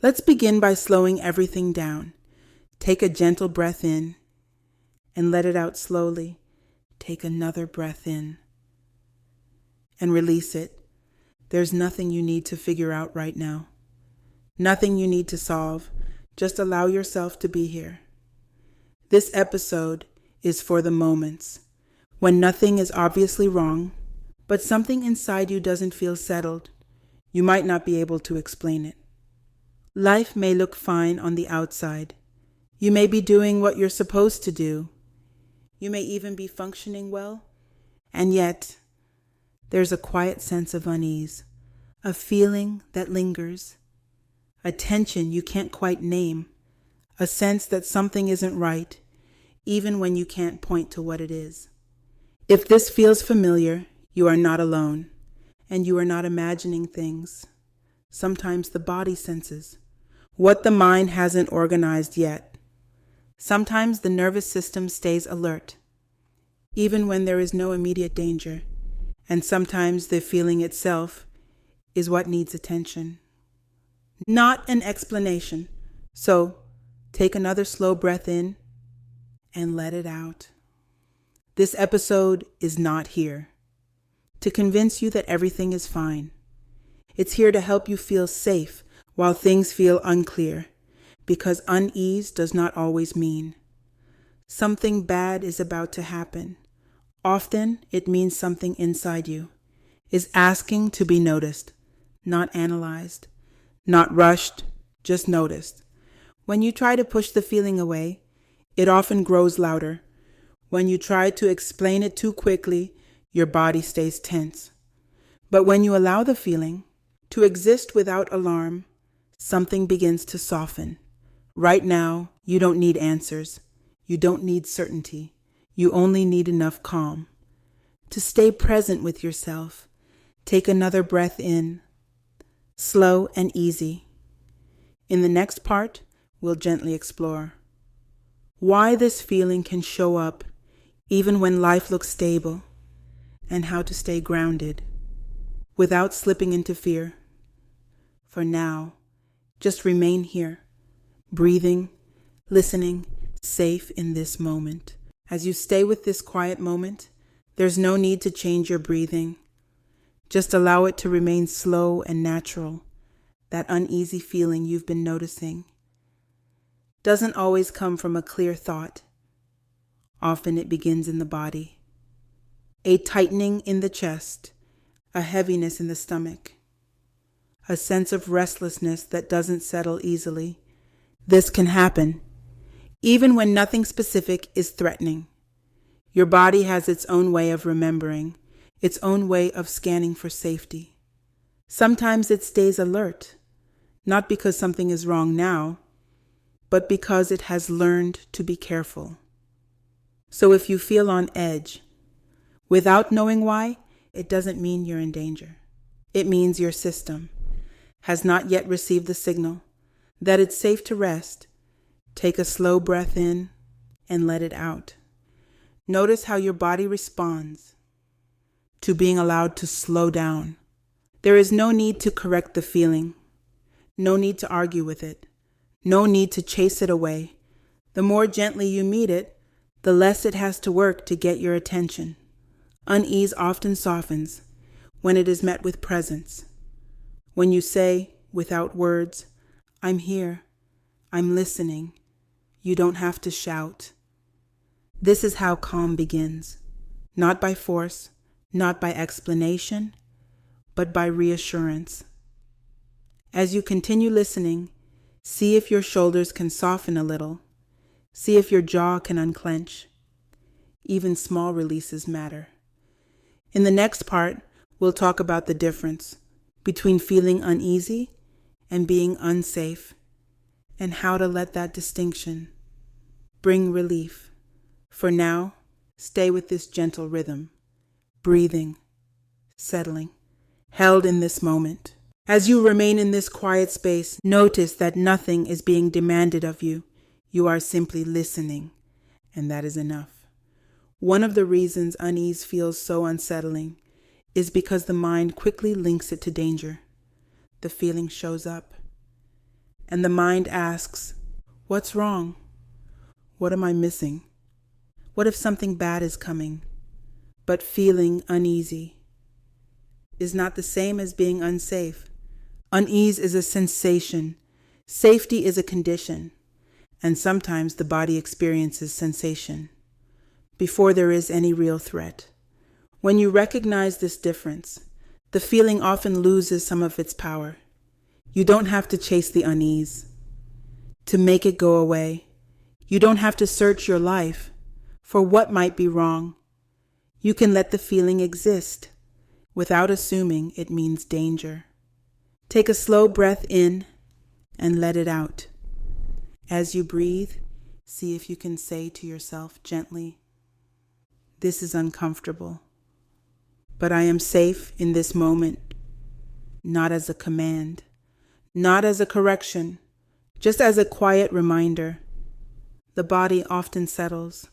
Let's begin by slowing everything down. Take a gentle breath in and let it out slowly. Take another breath in and release it. There's nothing you need to figure out right now. Nothing you need to solve. Just allow yourself to be here. This episode is for the moments when nothing is obviously wrong, but something inside you doesn't feel settled. You might not be able to explain it. Life may look fine on the outside. You may be doing what you're supposed to do. You may even be functioning well. And yet, there's a quiet sense of unease, a feeling that lingers, a tension you can't quite name, a sense that something isn't right, even when you can't point to what it is. If this feels familiar, you are not alone, and you are not imagining things. Sometimes the body senses what the mind hasn't organized yet. Sometimes the nervous system stays alert, even when there is no immediate danger, and sometimes the feeling itself is what needs attention, not an explanation. So take another slow breath in and let it out. This episode is not here to convince you that everything is fine. It's here to help you feel safe while things feel unclear, because unease does not always mean something bad is about to happen. Often it means something inside you is asking to be noticed, not analyzed, not rushed, just noticed. When you try to push the feeling away, it often grows louder. When you try to explain it too quickly, your body stays tense. But when you allow the feeling to exist without alarm, something begins to soften. Right now, you don't need answers. You don't need certainty. You only need enough calm to stay present with yourself. Take another breath in, slow and easy. In the next part, we'll gently explore why this feeling can show up even when life looks stable, and how to stay grounded without slipping into fear. For now, just remain here, breathing, listening, safe in this moment. As you stay with this quiet moment, there's no need to change your breathing. Just allow it to remain slow and natural. That uneasy feeling you've been noticing doesn't always come from a clear thought. Often it begins in the body. A tightening in the chest, a heaviness in the stomach, a sense of restlessness that doesn't settle easily. This can happen even when nothing specific is threatening. Your body has its own way of remembering, its own way of scanning for safety. Sometimes it stays alert, not because something is wrong now, but because it has learned to be careful. So if you feel on edge, without knowing why, it doesn't mean you're in danger. It means your system has not yet received the signal that it's safe to rest. Take a slow breath in and let it out. Notice how your body responds to being allowed to slow down. There is no need to correct the feeling, no need to argue with it, no need to chase it away. The more gently you meet it, the less it has to work to get your attention. Unease often softens when it is met with presence. When you say, without words, I'm here, I'm listening, you don't have to shout. This is how calm begins, not by force, not by explanation, but by reassurance. As you continue listening, see if your shoulders can soften a little. See if your jaw can unclench. Even small releases matter. In the next part, we'll talk about the difference between feeling uneasy and being unsafe, and how to let that distinction bring relief. For now, stay with this gentle rhythm, breathing, settling, held in this moment. As you remain in this quiet space, notice that nothing is being demanded of you. You are simply listening, and that is enough. One of the reasons unease feels so unsettling is because the mind quickly links it to danger. The feeling shows up, And the mind asks, what's wrong? What am I missing? What if something bad is coming? But feeling uneasy is not the same as being unsafe. Unease is a sensation. Safety is a condition. And sometimes the body experiences sensation before there is any real threat. When you recognize this difference, the feeling often loses some of its power. You don't have to chase the unease to make it go away. You don't have to search your life for what might be wrong. You can let the feeling exist without assuming it means danger. Take a slow breath in and let it out. As you breathe, see if you can say to yourself gently, this is uncomfortable, but I am safe in this moment, not as a command, not as a correction, just as a quiet reminder. The body often settles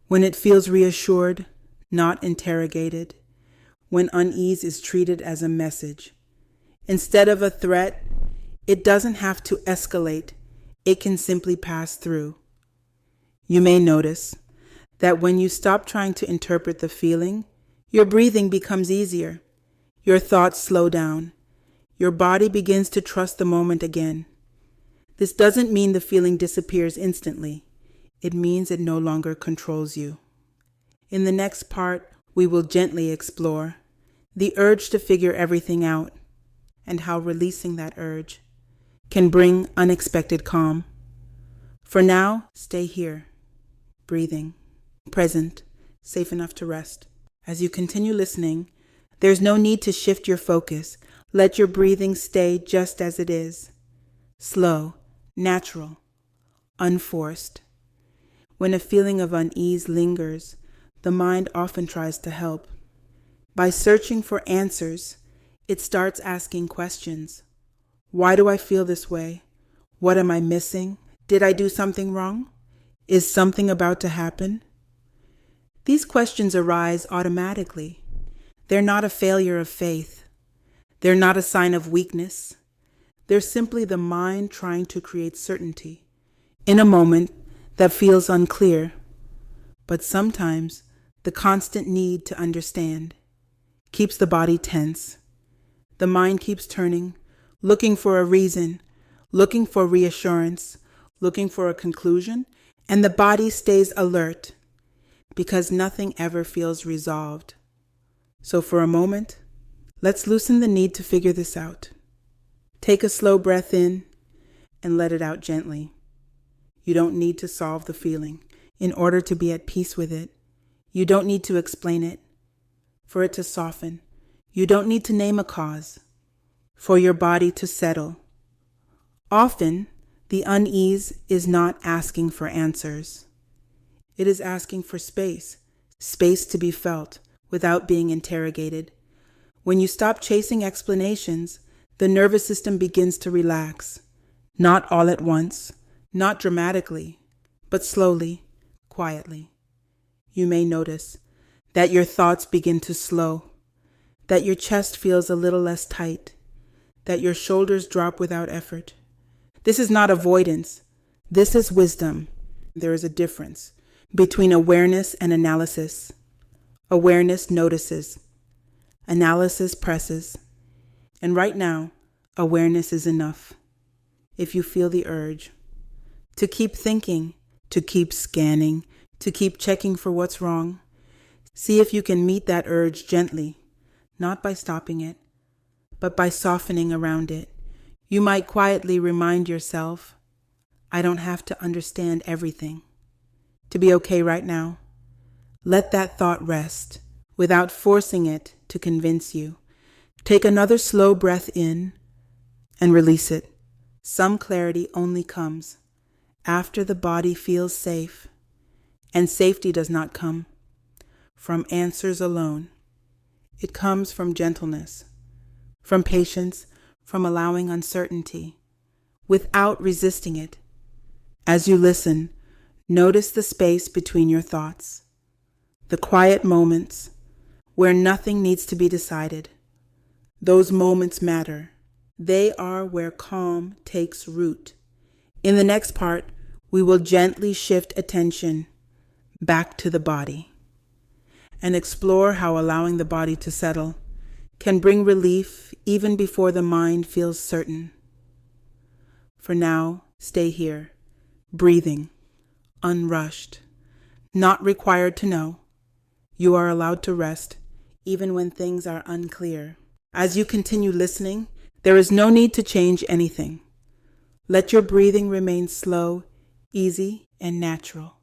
when it feels reassured, not interrogated, when unease is treated as a message. Instead of a threat, it doesn't have to escalate. It can simply pass through. You may notice that when you stop trying to interpret the feeling, your breathing becomes easier. Your thoughts slow down. Your body begins to trust the moment again. This doesn't mean the feeling disappears instantly. It means it no longer controls you. In the next part, we will gently explore the urge to figure everything out and how releasing that urge can bring unexpected calm. For now, stay here, breathing, present, safe enough to rest. As you continue listening, there's no need to shift your focus. Let your breathing stay just as it is. Slow, natural, unforced. When a feeling of unease lingers, the mind often tries to help. By searching for answers, it starts asking questions. Why do I feel this way? What am I missing? Did I do something wrong? Is something about to happen? These questions arise automatically. They're not a failure of faith. They're not a sign of weakness. They're simply the mind trying to create certainty in a moment that feels unclear. But sometimes the constant need to understand keeps the body tense. The mind keeps turning, looking for a reason, looking for reassurance, looking for a conclusion, and the body stays alert because nothing ever feels resolved. So for a moment, let's loosen the need to figure this out. Take a slow breath in and let it out gently. You don't need to solve the feeling in order to be at peace with it. You don't need to explain it for it to soften. You don't need to name a cause for your body to settle. Often, the unease is not asking for answers. It is asking for space to be felt without being interrogated. When you stop chasing explanations, the nervous system begins to relax. Not all at once, not dramatically, but slowly, quietly. You may notice that your thoughts begin to slow, that your chest feels a little less tight, that your shoulders drop without effort. This is not avoidance. This is wisdom. There is a difference between awareness and analysis. Awareness notices. Analysis presses. And right now, awareness is enough. If you feel the urge to keep thinking, to keep scanning, to keep checking for what's wrong, see if you can meet that urge gently, not by stopping it, but by softening around it. You might quietly remind yourself, I don't have to understand everything to be okay right now. Let that thought rest without forcing it to convince you. Take another slow breath in and release it. Some clarity only comes after the body feels safe, and safety does not come from answers alone. It comes from gentleness, from patience, from allowing uncertainty without resisting it. As you listen, notice the space between your thoughts, the quiet moments where nothing needs to be decided. Those moments matter. They are where calm takes root. In the next part, we will gently shift attention back to the body and explore how allowing the body to settle can bring relief even before the mind feels certain. For now, stay here, breathing, unrushed, not required to know. You are allowed to rest even when things are unclear. As you continue listening, there is no need to change anything. Let your breathing remain slow, easy, and natural.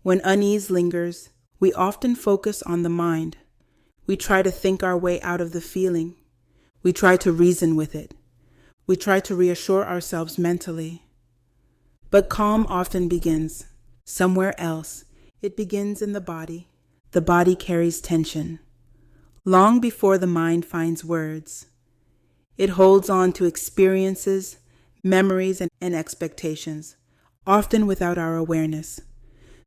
When unease lingers, we often focus on the mind. We try to think our way out of the feeling. We try to reason with it. We try to reassure ourselves mentally. But calm often begins somewhere else. It begins in the body. The body carries tension. Long before the mind finds words, it holds on to experiences, memories, and expectations, often without our awareness.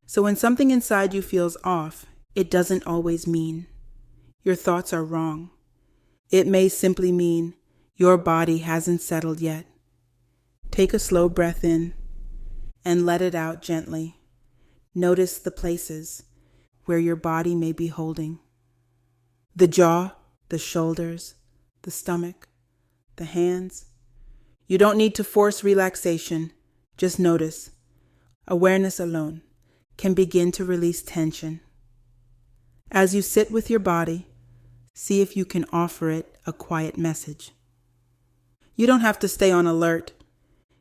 So when something inside you feels off, it doesn't always mean your thoughts are wrong. It may simply mean your body hasn't settled yet. Take a slow breath in and let it out gently. Notice the places where your body may be holding. The jaw, the shoulders, the stomach, the hands. You don't need to force relaxation. Just notice. Awareness alone can begin to release tension. As you sit with your body, see if you can offer it a quiet message. You don't have to stay on alert.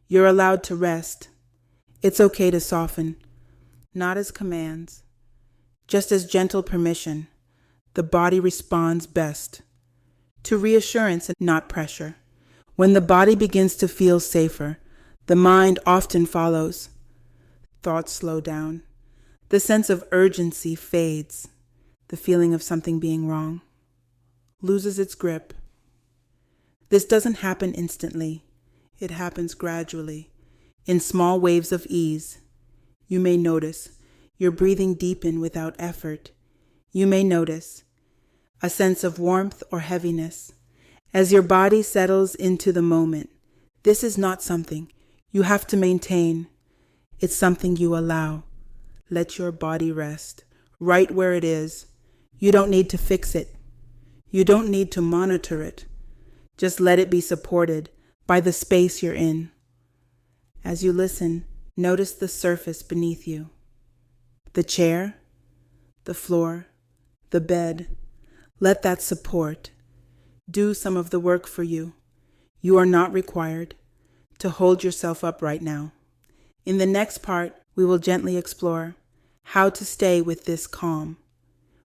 You're allowed to rest. It's okay to soften, not as commands, just as gentle permission. The body responds best to reassurance and not pressure. When the body begins to feel safer, the mind often follows. Thoughts slow down. The sense of urgency fades. The feeling of something being wrong loses its grip. This doesn't happen instantly. It happens gradually, in small waves of ease. You may notice your breathing deepen without effort. You may notice a sense of warmth or heaviness as your body settles into the moment. This is not something you have to maintain. It's something you allow. Let your body rest right where it is. You don't need to fix it. You don't need to monitor it. Just let it be supported by the space you're in. As you listen, notice the surface beneath you. The chair, the floor, the bed. Let that support do some of the work for you. You are not required to hold yourself up right now. In the next part, we will gently explore how to stay with this calm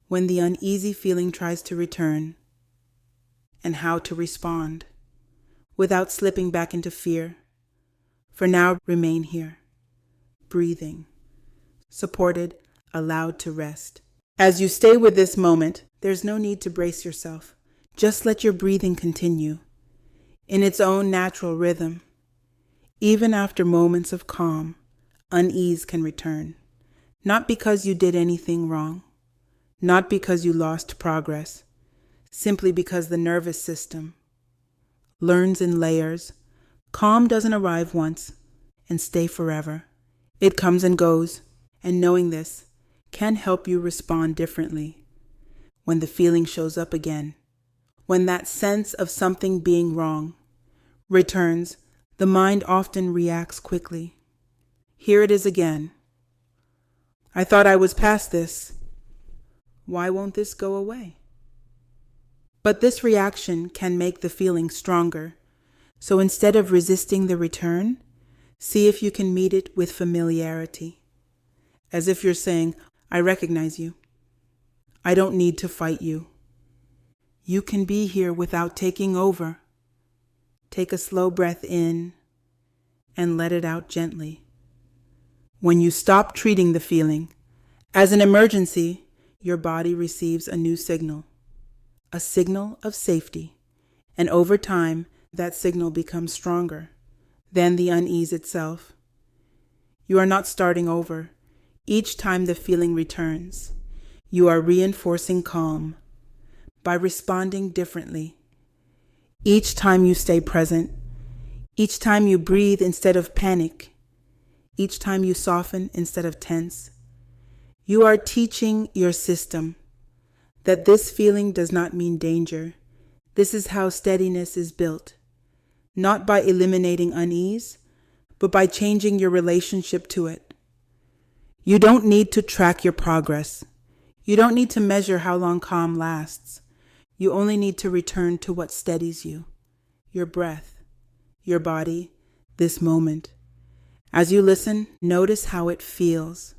when the uneasy feeling tries to return, and how to respond without slipping back into fear. For now, remain here, breathing, supported, allowed to rest. As you stay with this moment, there's no need to brace yourself. Just let your breathing continue in its own natural rhythm. Even after moments of calm, unease can return. Not because you did anything wrong, not because you lost progress, simply because the nervous system learns in layers. Calm doesn't arrive once and stay forever. It comes and goes, and knowing this can help you respond differently when the feeling shows up again. When that sense of something being wrong returns, the mind often reacts quickly. Here it is again. I thought I was past this. Why won't this go away? But this reaction can make the feeling stronger. So instead of resisting the return, see if you can meet it with familiarity. As if you're saying, I recognize you. I don't need to fight you. You can be here without taking over. Take a slow breath in and let it out gently. When you stop treating the feeling as an emergency, your body receives a new signal, a signal of safety. And over time, that signal becomes stronger than the unease itself. You are not starting over. Each time the feeling returns, you are reinforcing calm by responding differently. Each time you stay present, each time you breathe instead of panic, each time you soften instead of tense, you are teaching your system that this feeling does not mean danger. This is how steadiness is built, not by eliminating unease, but by changing your relationship to it. You don't need to track your progress. You don't need to measure how long calm lasts. You only need to return to what steadies you, your breath, your body, this moment. As you listen, notice how it feels,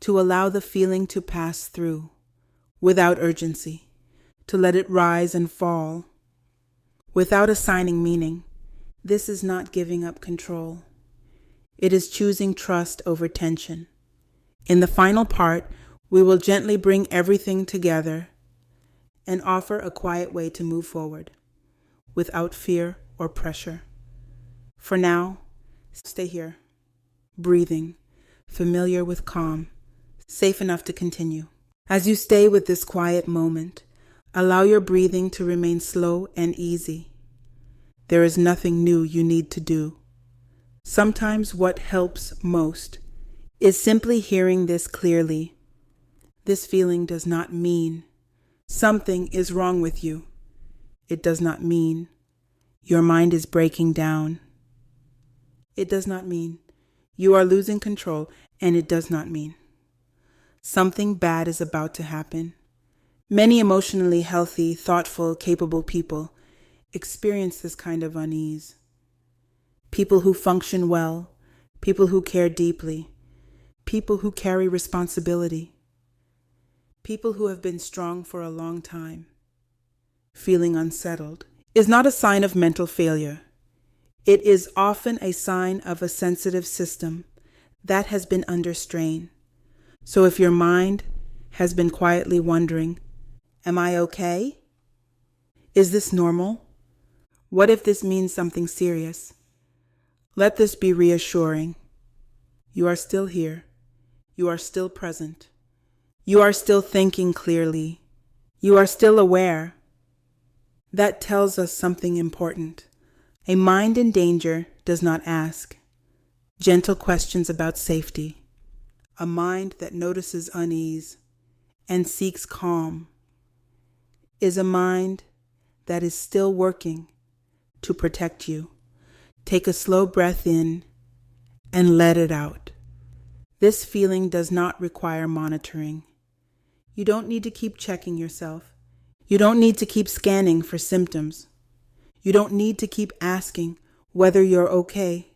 to allow the feeling to pass through without urgency, to let it rise and fall without assigning meaning. This is not giving up control. It is choosing trust over tension. In the final part, we will gently bring everything together and offer a quiet way to move forward without fear or pressure. For now, stay here, breathing, familiar with calm, safe enough to continue. As you stay with this quiet moment, allow your breathing to remain slow and easy. There is nothing new you need to do. Sometimes what helps most is simply hearing this clearly. This feeling does not mean something is wrong with you. It does not mean your mind is breaking down. It does not mean you are losing control, and it does not mean something bad is about to happen. Many emotionally healthy, thoughtful, capable people experience this kind of unease. People who function well, people who care deeply, people who carry responsibility, people who have been strong for a long time. Feeling unsettled is not a sign of mental failure. It is often a sign of a sensitive system that has been under strain. So if your mind has been quietly wondering, am I okay? Is this normal? What if this means something serious? Let this be reassuring. You are still here. You are still present. You are still thinking clearly. You are still aware. That tells us something important. A mind in danger does not ask gentle questions about safety. A mind that notices unease and seeks calm is a mind that is still working to protect you. Take a slow breath in and let it out. This feeling does not require monitoring. You don't need to keep checking yourself. You don't need to keep scanning for symptoms. You don't need to keep asking whether you're okay.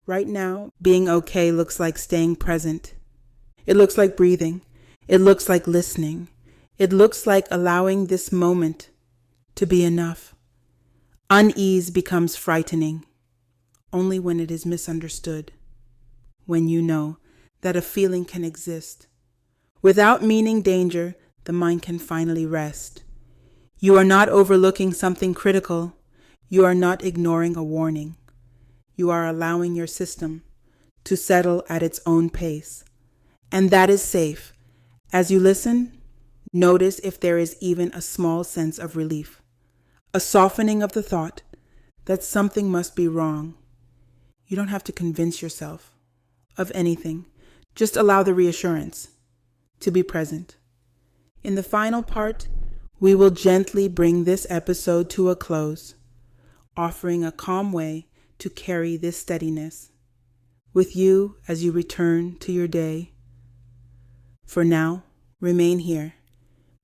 Right now, being okay looks like staying present. It looks like breathing. It looks like listening. It looks like allowing this moment to be enough. Unease becomes frightening only when it is misunderstood, when you know that a feeling can exist. Without meaning danger, the mind can finally rest. You are not overlooking something critical. You are not ignoring a warning. You are allowing your system to settle at its own pace. And that is safe. As you listen, notice if there is even a small sense of relief, a softening of the thought that something must be wrong. You don't have to convince yourself of anything. Just allow the reassurance to be present. In the final part, we will gently bring this episode to a close, offering a calm way to carry this steadiness with you as you return to your day. For now, remain here,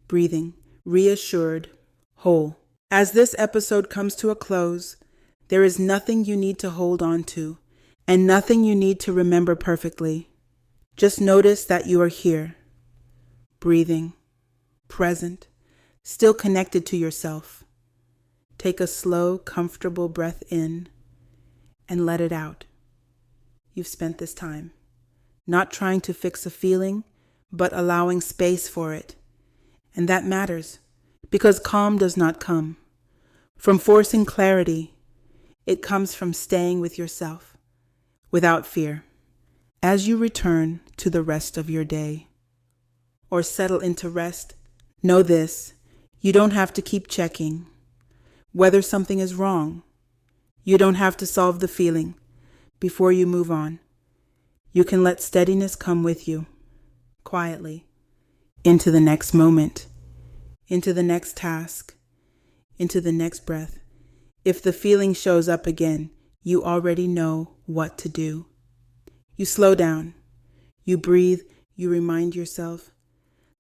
breathing, reassured, whole. As this episode comes to a close, there is nothing you need to hold on to and nothing you need to remember perfectly. Just notice that you are here, breathing, present, still connected to yourself. Take a slow, comfortable breath in and let it out. You've spent this time not trying to fix a feeling, but allowing space for it. And that matters because calm does not come from forcing clarity. It comes from staying with yourself without fear. As you return to the rest of your day or settle into rest, know this: you don't have to keep checking whether something is wrong. You don't have to solve the feeling before you move on. You can let steadiness come with you, quietly, into the next moment, into the next task, into the next breath. If the feeling shows up again, you already know what to do. You slow down, you breathe, you remind yourself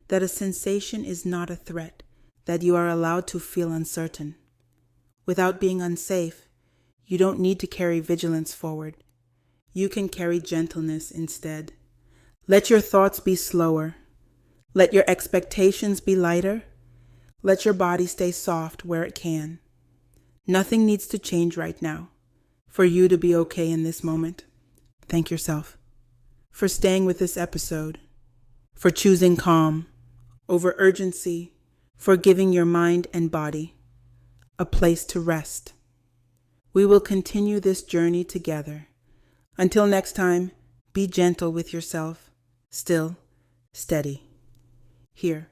that a sensation is not a threat, that you are allowed to feel uncertain. Without being unsafe, you don't need to carry vigilance forward. You can carry gentleness instead. Let your thoughts be slower. Let your expectations be lighter. Let your body stay soft where it can. Nothing needs to change right now for you to be okay in this moment. Thank yourself for staying with this episode, for choosing calm over urgency, for giving your mind and body a place to rest. We will continue this journey together. Until next time, be gentle with yourself, still steady. Here